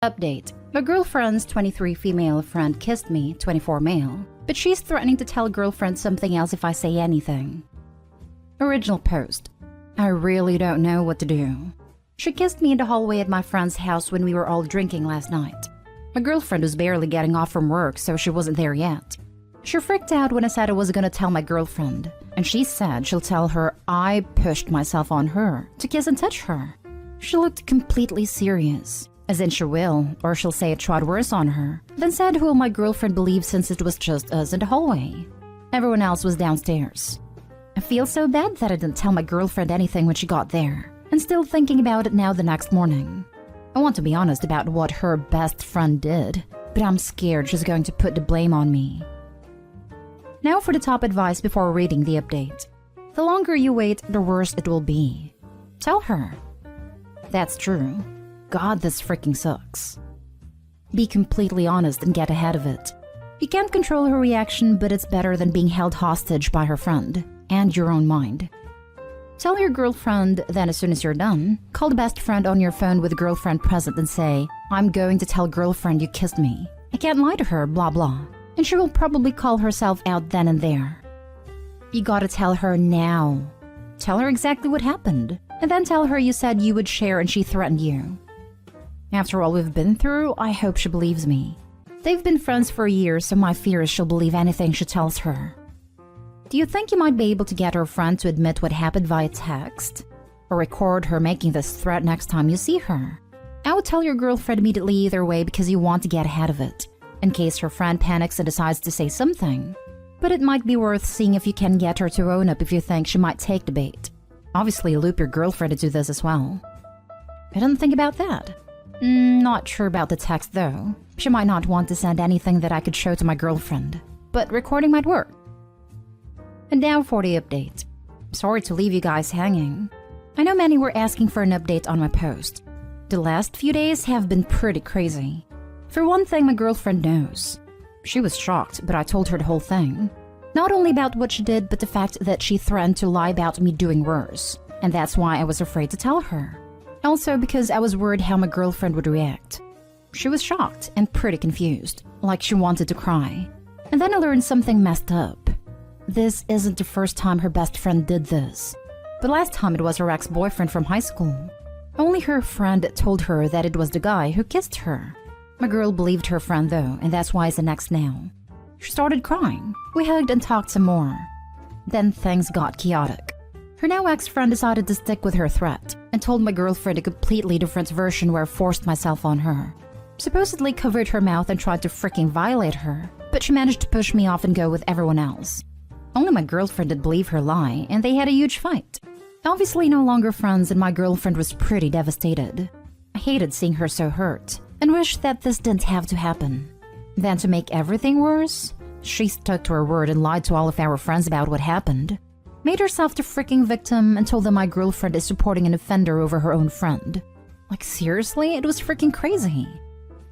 Update. My girlfriend's 23 female friend kissed me, 24 male, but she's threatening to tell girlfriend something else if I say anything. Original post. I really don't know what to do. She kissed me in the hallway at my friend's house when we were all drinking last night. My girlfriend was barely getting off from work, so she wasn't there yet. She freaked out when I said I was gonna tell my girlfriend, and she said she'll tell her I pushed myself on her to kiss and touch her. She looked completely serious, as in she will, or she'll say I tried worse on her, then said who will my girlfriend believe since it was just us in the hallway. Everyone else was downstairs. I feel so bad that I didn't tell my girlfriend anything when she got there, and still thinking about it now the next morning. I want to be honest about what her best friend did, but I'm scared she's going to put the blame on me. Now for the top advice before reading the update. The longer you wait, the worse it will be. Tell her. That's true. God, this freaking sucks. Be completely honest and get ahead of it. You can't control her reaction, but it's better than being held hostage by her friend and your own mind. Tell your girlfriend, then as soon as you're done, call the best friend on your phone with girlfriend present and say, I'm going to tell girlfriend you kissed me. I can't lie to her, blah blah. And she will probably call herself out then and there. You gotta tell her now. Tell her exactly what happened, and then tell her you said you would share and she threatened you. After all we've been through, I hope she believes me. They've been friends for years, so my fear is she'll believe anything she tells her. Do you think you might be able to get her friend to admit what happened via text? Or record her making this threat next time you see her? I would tell your girlfriend immediately either way because you want to get ahead of it, in case her friend panics and decides to say something. But it might be worth seeing if you can get her to own up if you think she might take the bait. Obviously loop your girlfriend into this as well. I didn't think about that. Not sure about the text though. She might not want to send anything that I could show to my girlfriend, but recording might work. And now for the update. Sorry to leave you guys hanging. I know many were asking for an update on my post. The last few days have been pretty crazy. For one thing, my girlfriend knows. She was shocked, but I told her the whole thing. Not only about what she did, but the fact that she threatened to lie about me doing worse. And that's why I was afraid to tell her. Also because I was worried how my girlfriend would react. She was shocked and pretty confused, like she wanted to cry. And then I learned something messed up. This isn't the first time her best friend did this. But last time it was her ex-boyfriend from high school. Only her friend told her that it was the guy who kissed her. My girl believed her friend though, and that's why it's an ex now. She started crying. We hugged and talked some more. Then things got chaotic. Her now ex-friend decided to stick with her threat and told my girlfriend a completely different version where I forced myself on her. Supposedly covered her mouth and tried to freaking violate her, but she managed to push me off and go with everyone else. Only my girlfriend did believe her lie, and they had a huge fight. Obviously no longer friends, and my girlfriend was pretty devastated. I hated seeing her so hurt, and wished that this didn't have to happen. Then to make everything worse, she stuck to her word and lied to all of our friends about what happened. Made herself the freaking victim and told them my girlfriend is supporting an offender over her own friend. Like seriously, it was freaking crazy.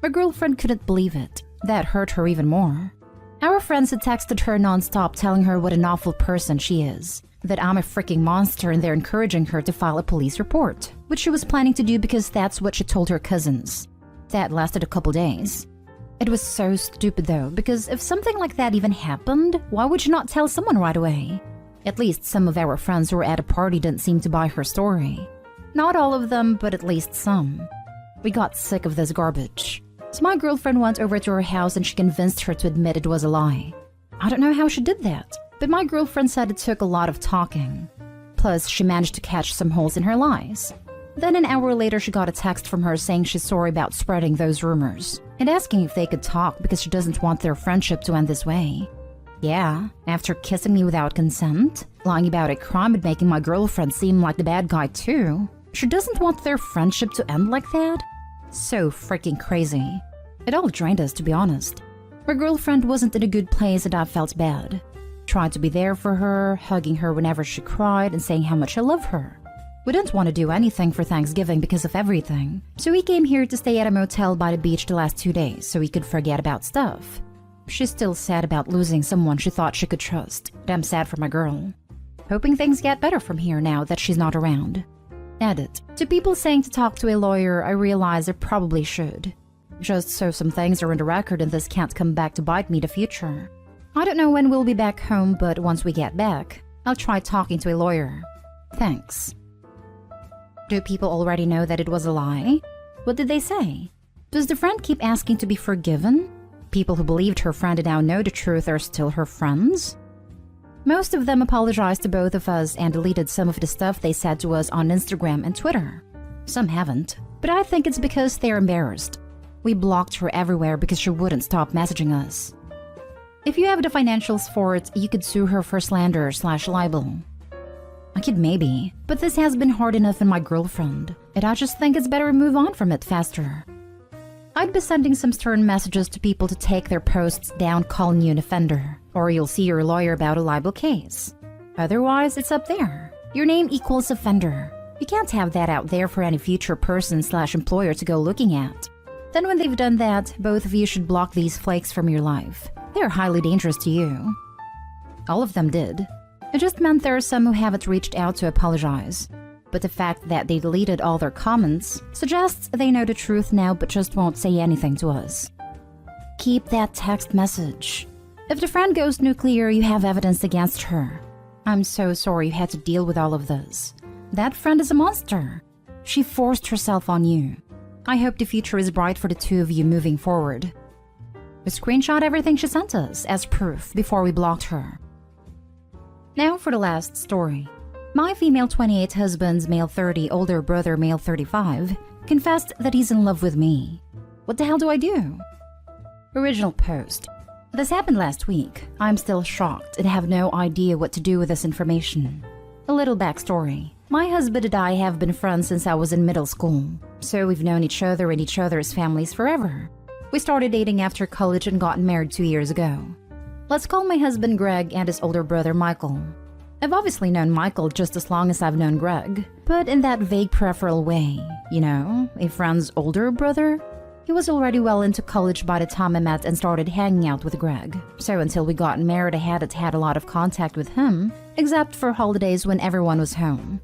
My girlfriend couldn't believe it. That hurt her even more. Our friends had texted her non-stop telling her what an awful person she is, that I'm a freaking monster and they're encouraging her to file a police report, which she was planning to do because that's what she told her cousins. That lasted a couple days. It was so stupid though, because if something like that even happened, why would you not tell someone right away? At least some of our friends who were at a party didn't seem to buy her story. Not all of them, but at least some. We got sick of this garbage. So my girlfriend went over to her house and she convinced her to admit it was a lie. I don't know how she did that, but my girlfriend said it took a lot of talking. Plus, she managed to catch some holes in her lies. Then an hour later, she got a text from her saying she's sorry about spreading those rumors and asking if they could talk because she doesn't want their friendship to end this way. Yeah, after kissing me without consent, lying about a crime and making my girlfriend seem like the bad guy too, she doesn't want their friendship to end like that? So freaking crazy. It all drained us, to be honest. My girlfriend wasn't in a good place and I felt bad. Tried to be there for her, hugging her whenever she cried and saying how much I love her. We didn't want to do anything for Thanksgiving because of everything, so we came here to stay at a motel by the beach the last 2 days so we could forget about stuff. She's still sad about losing someone she thought she could trust, but I'm sad for my girl. Hoping things get better from here now that she's not around. Edit. To people saying to talk to a lawyer, I realize I probably should. just so some things are on the record and this can't come back to bite me in the future. I don't know when we'll be back home, but once we get back, I'll try talking to a lawyer. Thanks. Do people already know that it was a lie? What did they say? Does the friend keep asking to be forgiven? People who believed her friend and now know the truth are still her friends? Most of them apologized to both of us and deleted some of the stuff they said to us on Instagram and Twitter. Some haven't, but I think it's because they're embarrassed. We blocked her everywhere because she wouldn't stop messaging us. If you have the financials for it, you could sue her for slander/libel. I could maybe, but this has been hard enough in my girlfriend, and I just think it's better to move on from it faster. I'd be sending some stern messages to people to take their posts down calling you an offender, or you'll see your lawyer about a libel case. Otherwise, it's up there. Your name equals offender. You can't have that out there for any future person/employer to go looking at. Then when they've done that, both of you should block these flakes from your life. They're highly dangerous to you. All of them did. It just meant there are some who haven't reached out to apologize. But the fact that they deleted all their comments suggests they know the truth now but just won't say anything to us. Keep that text message. If the friend goes nuclear, you have evidence against her. I'm so sorry you had to deal with all of this. That friend is a monster. She forced herself on you. I hope the future is bright for the two of you moving forward. We screenshot everything she sent us as proof before we blocked her. Now for the last story. My female 28 husband's male 30 older brother male 35 confessed that he's in love with me. What the hell do I do? Original post. This happened last week. I'm still shocked and have no idea what to do with this information. A little backstory. My husband and I have been friends since I was in middle school, so we've known each other and each other's families forever. We started dating after college and got married 2 years ago. Let's call my husband Greg and his older brother Michael. I've obviously known Michael just as long as I've known Greg, but in that vague peripheral way, you know, a friend's older brother. He was already well into college by the time I met and started hanging out with Greg, so until we got married I hadn't had a lot of contact with him, except for holidays when everyone was home.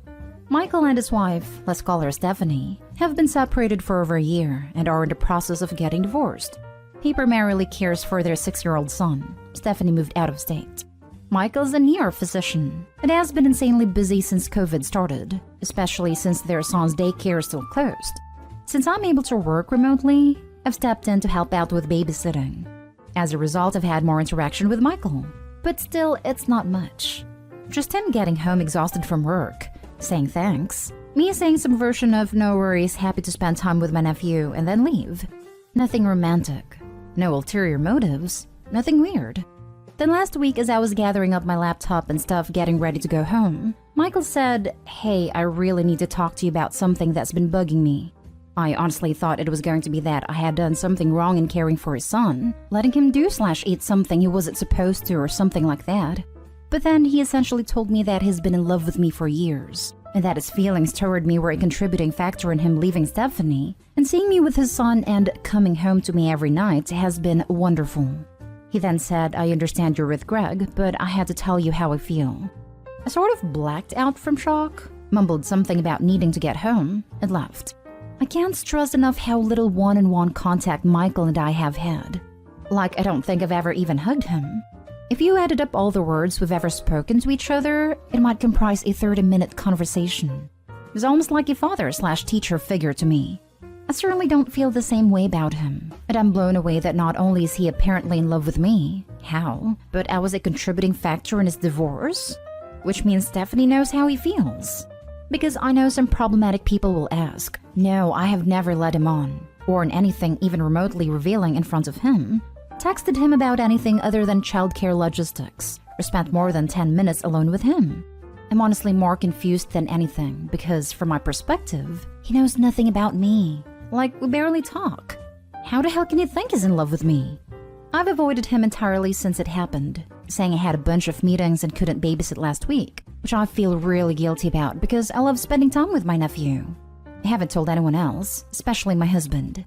Michael and his wife, let's call her Stephanie, have been separated for over a year and are in the process of getting divorced. He primarily cares for their 6-year-old son. Stephanie moved out of state. Michael's a near physician and has been insanely busy since COVID started, especially since their son's daycare is still closed. Since I'm able to work remotely, I've stepped in to help out with babysitting. As a result, I've had more interaction with Michael, but still, it's not much. Just him getting home exhausted from work, saying thanks, me saying some version of no worries, happy to spend time with my nephew, and then leave. Nothing romantic. No ulterior motives. Nothing weird. Then last week, as I was gathering up my laptop and stuff getting ready to go home, Michael said, "Hey, I really need to talk to you about something that's been bugging me." I honestly thought it was going to be that I had done something wrong in caring for his son, letting him do/eat something he wasn't supposed to or something like that. But then he essentially told me that he's been in love with me for years, and that his feelings toward me were a contributing factor in him leaving Stephanie, and seeing me with his son and coming home to me every night has been wonderful. He then said, "I understand you're with Greg, but I had to tell you how I feel." I sort of blacked out from shock, mumbled something about needing to get home, and left. I can't stress enough how little one-on-one contact Michael and I have had. Like, I don't think I've ever even hugged him. If you added up all the words we've ever spoken to each other, it might comprise a 30-minute conversation. He's almost like a father/teacher figure to me. I certainly don't feel the same way about him, and I'm blown away that not only is he apparently in love with me, how, but I was a contributing factor in his divorce? Which means Stephanie knows how he feels. Because I know some problematic people will ask, no, I have never led him on, or in anything even remotely revealing in front of him, texted him about anything other than childcare logistics, or spent more than 10 minutes alone with him. I'm honestly more confused than anything, because from my perspective, he knows nothing about me. Like, we barely talk. How the hell can he think he's in love with me? I've avoided him entirely since it happened, saying I had a bunch of meetings and couldn't babysit last week, which I feel really guilty about because I love spending time with my nephew. I haven't told anyone else, especially my husband.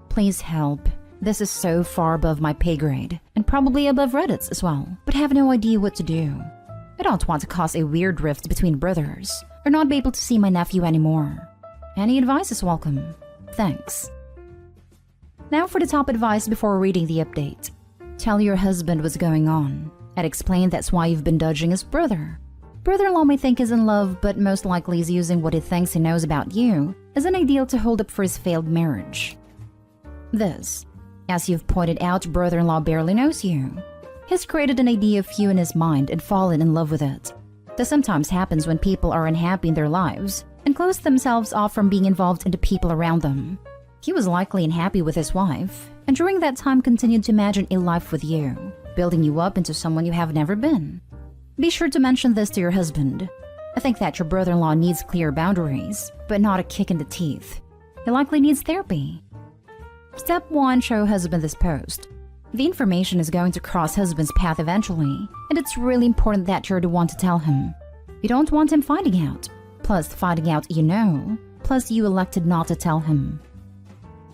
Please help. This is so far above my pay grade, and probably above Reddit's as well, but have no idea what to do. I don't want to cause a weird rift between brothers, or not be able to see my nephew anymore. Any advice is welcome. Thanks. Now for the top advice before reading the update. Tell your husband what's going on. I'd explain that's why you've been dodging his brother. Brother-in-law may think he's in love, but most likely is using what he thinks he knows about you as an ideal to hold up for his failed marriage. This, as you've pointed out, brother-in-law barely knows you. He's created an idea of you in his mind and fallen in love with it. This sometimes happens when people are unhappy in their lives and close themselves off from being involved in the people around them. He was likely unhappy with his wife, and during that time continued to imagine a life with you, building you up into someone you have never been. Be sure to mention this to your husband. I think that your brother-in-law needs clear boundaries, but not a kick in the teeth. He likely needs therapy. Step 1. Show husband this post. The information is going to cross husband's path eventually, and it's really important that you're the one to tell him. You don't want him finding out. Plus, finding out you know. Plus, you elected not to tell him.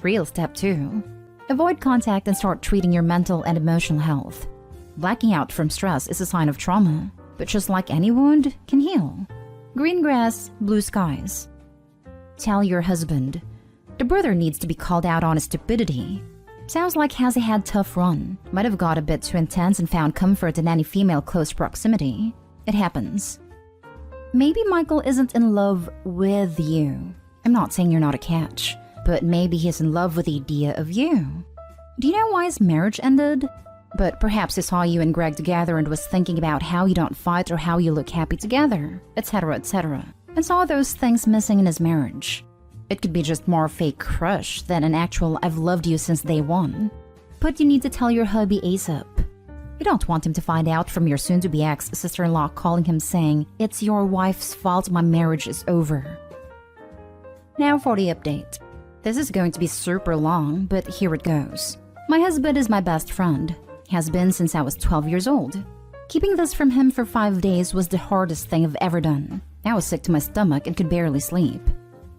Real step 2. Avoid contact and start treating your mental and emotional health. Blacking out from stress is a sign of trauma, but just like any wound, can heal. Green grass, blue skies. Tell your husband. The brother needs to be called out on his stupidity. Sounds like has he had tough run. Might have got a bit too intense and found comfort in any female close proximity. It happens. Maybe Michael isn't in love with you. I'm not saying you're not a catch, but maybe he's in love with the idea of you. Do you know why his marriage ended? But perhaps he saw you and Greg together and was thinking about how you don't fight or how you look happy together, etc., etc., and saw those things missing in his marriage. It could be just more fake crush than an actual I've loved you since day one. But you need to tell your hubby ASAP. You don't want him to find out from your soon-to-be ex-sister-in-law calling him saying, "It's your wife's fault my marriage is over." Now for the update. This is going to be super long, but here it goes. My husband is my best friend. Has been since I was 12 years old. Keeping this from him for 5 days was the hardest thing I've ever done. I was sick to my stomach and could barely sleep.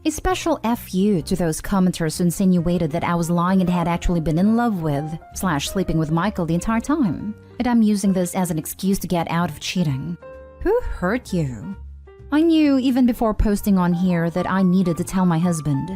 A special FU to those commenters who insinuated that I was lying and had actually been in love with / sleeping with Michael the entire time. And I'm using this as an excuse to get out of cheating. Who hurt you? I knew even before posting on here that I needed to tell my husband.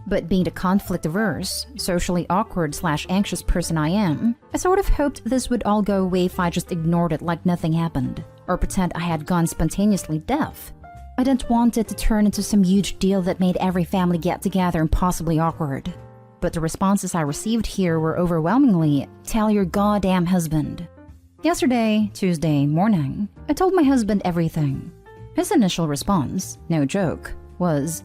But being the conflict-averse, socially awkward / anxious person I am, I sort of hoped this would all go away if I just ignored it like nothing happened, or pretend I had gone spontaneously deaf. I didn't want it to turn into some huge deal that made every family get together impossibly awkward. But the responses I received here were overwhelmingly, "Tell your goddamn husband." Yesterday, Tuesday morning, I told my husband everything. His initial response, no joke, was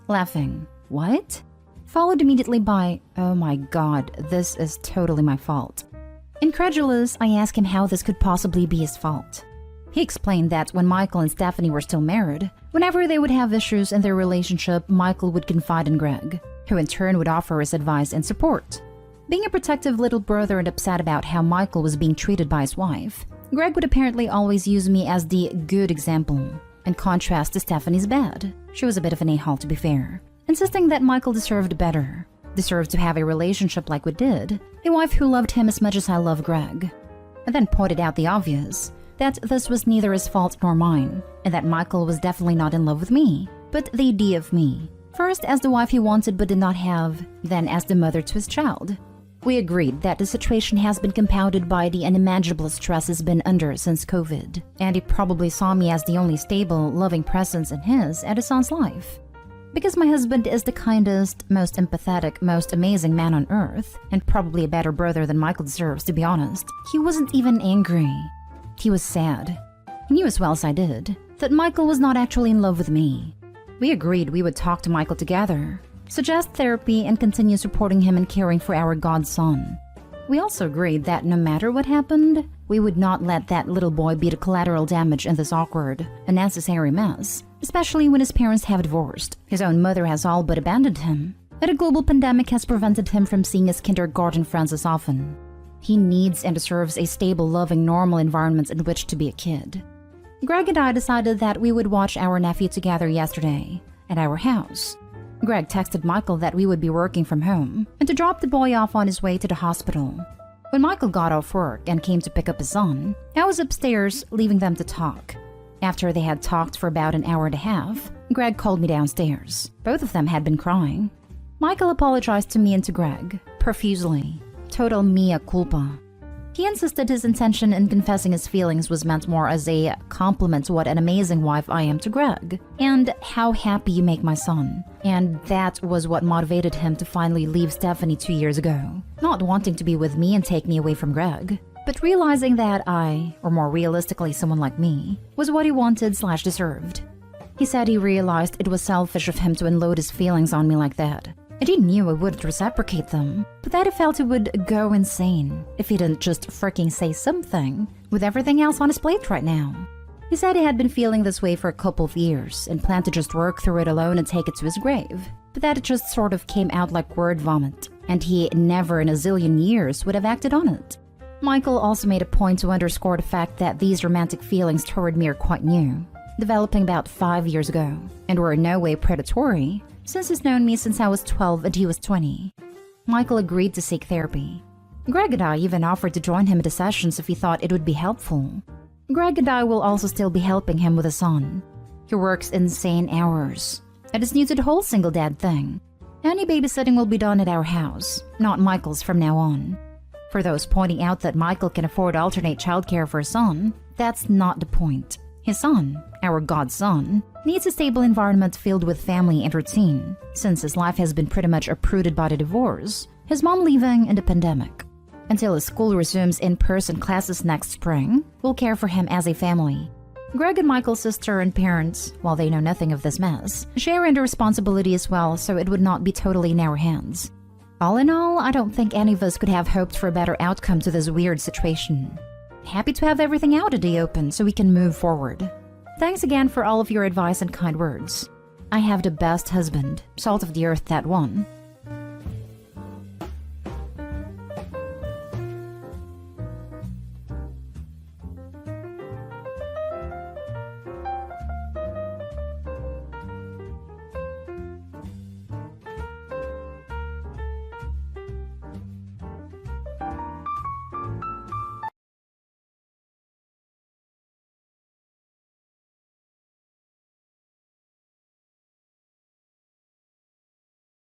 laughing. What? Followed immediately by, "Oh my god, this is totally my fault." Incredulous, I asked him how this could possibly be his fault. He explained that when Michael and Stephanie were still married, whenever they would have issues in their relationship, Michael would confide in Greg, who in turn would offer his advice and support. Being a protective little brother and upset about how Michael was being treated by his wife, Greg would apparently always use me as the good example, in contrast to Stephanie's bad. She was a bit of an a-hole, to be fair, insisting that Michael deserved better, deserved to have a relationship like we did, a wife who loved him as much as I love Greg. I then pointed out the obvious, that this was neither his fault nor mine, and that Michael was definitely not in love with me, but the idea of me. First as the wife he wanted but did not have, then as the mother to his child. We agreed that the situation has been compounded by the unimaginable stress he's been under since COVID, and he probably saw me as the only stable, loving presence in his and his son's life. Because my husband is the kindest, most empathetic, most amazing man on earth, and probably a better brother than Michael deserves, to be honest, he wasn't even angry. He was sad. He knew as well as I did that Michael was not actually in love with me. We agreed we would talk to Michael together, suggest therapy, and continue supporting him and caring for our godson. We also agreed that no matter what happened, we would not let that little boy be the collateral damage in this awkward, unnecessary mess, especially when his parents have divorced. His own mother has all but abandoned him, and a global pandemic has prevented him from seeing his kindergarten friends as often. He needs and deserves a stable, loving, normal environment in which to be a kid. Greg and I decided that we would watch our nephew together yesterday, at our house. Greg texted Michael that we would be working from home, and to drop the boy off on his way to the hospital. When Michael got off work and came to pick up his son, I was upstairs, leaving them to talk. After they had talked for about an hour and a half, Greg called me downstairs. Both of them had been crying. Michael apologized to me and to Greg, profusely. Total mea culpa. He insisted his intention in confessing his feelings was meant more as a compliment to what an amazing wife I am to Greg, and how happy you make my son. And that was what motivated him to finally leave Stephanie 2 years ago. Not wanting to be with me and take me away from Greg, but realizing that I, or more realistically someone like me, was what he wanted/deserved. He said he realized it was selfish of him to unload his feelings on me like that. And he knew I wouldn't reciprocate them, but that he felt he would go insane if he didn't just freaking say something, with everything else on his plate right now. He said he had been feeling this way for a couple of years and planned to just work through it alone and take it to his grave, but that it just sort of came out like word vomit, and he never in a zillion years would have acted on it. Michael also made a point to underscore the fact that these romantic feelings toward me are quite new, developing about 5 years ago, and were in no way predatory, since he's known me since I was 12 and he was 20. Michael agreed to seek therapy. Greg and I even offered to join him at the sessions if he thought it would be helpful. Greg and I will also still be helping him with a son. He works insane hours, and is new to the whole single dad thing. Any babysitting will be done at our house, not Michael's from now on. For those pointing out that Michael can afford alternate childcare for his son, that's not the point. His son, our godson, needs a stable environment filled with family and routine, since his life has been pretty much uprooted by the divorce, his mom leaving, and the pandemic. Until his school resumes in-person classes next spring, we'll care for him as a family. Greg and Michael's sister and parents, while they know nothing of this mess, share in the responsibility as well, so it would not be totally in our hands. All in all, I don't think any of us could have hoped for a better outcome to this weird situation. Happy to have everything out in the open so we can move forward. Thanks again for all of your advice and kind words. I have the best husband, salt of the earth that one,